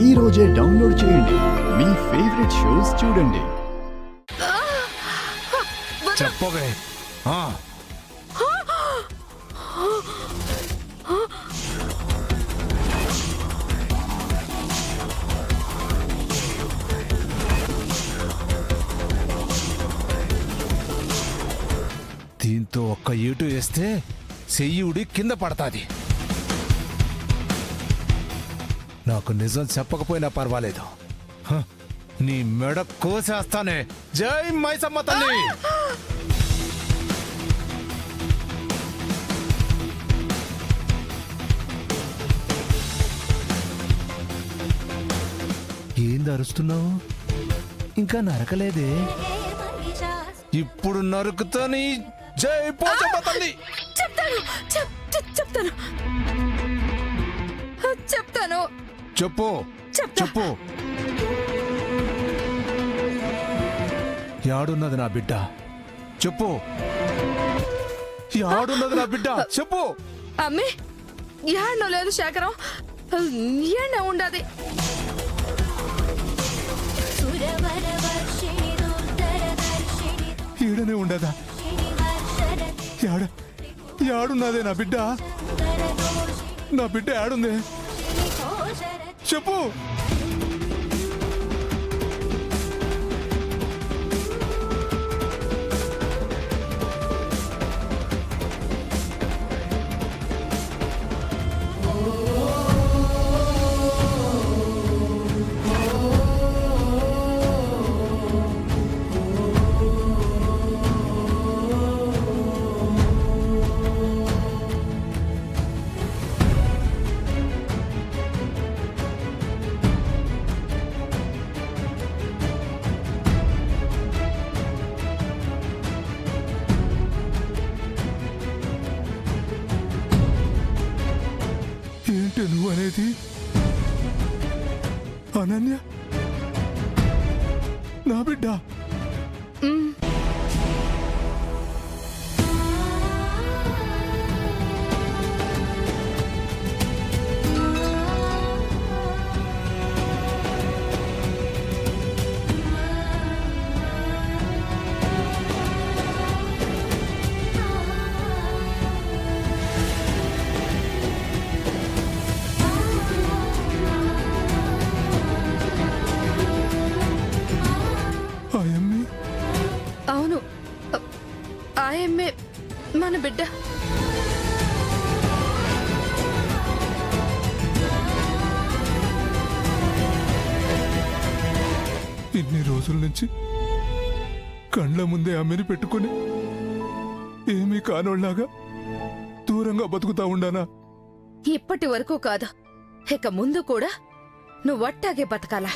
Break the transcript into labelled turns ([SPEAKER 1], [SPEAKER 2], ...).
[SPEAKER 1] ఈ రోజే డౌన్లోడ్ చేయండి. మీ ఫేవరెట్ షోస్ చూడండి.
[SPEAKER 2] చెప్పవే. దీంతో ఒక్క ఏటు వేస్తే చెయ్యుడి కింద పడతాది. నాకు నిజం చెప్పకపోయినా పర్వాలేదు, నీ మెడ కోసేస్తానే. జై మైసమ్మ తల్లి. ఏంది అరుస్తున్నావు? ఇంకా నరకలేదే. ఇప్పుడు నరుకుతాని. జై పోచమ్మ తల్లి.
[SPEAKER 3] చెప్తాను చెప్తాను
[SPEAKER 2] చెప్పు చెప్పు. యాడున్నది నా బిడ్డ? చెప్పు. యాడున్నది నా బిడ్డ? చెప్పు.
[SPEAKER 3] అమ్మే యాడనో లేదు శేఖరం, ఏడనే ఉండదు.
[SPEAKER 2] ఈడనే ఉండదా? యాడున్నదే నా బిడ్డ? నా బిడ్డ యాడుందే? చెప్పు. ఏంటి నువ్వు అనేది? అనన్య నా బిడ్డ?
[SPEAKER 3] అవును, ఆయమ్మే మన బిడ్డ.
[SPEAKER 2] ఇన్ని రోజుల నుంచి కండ్ల ముందే అమ్మని పెట్టుకుని ఏమీ కానోళ్లాగా దూరంగా బతుకుతా ఉండానా?
[SPEAKER 3] ఇప్పటి వరకు కాదు, ఇక ముందు కూడా నువ్వు అట్టాగే బతకాలా.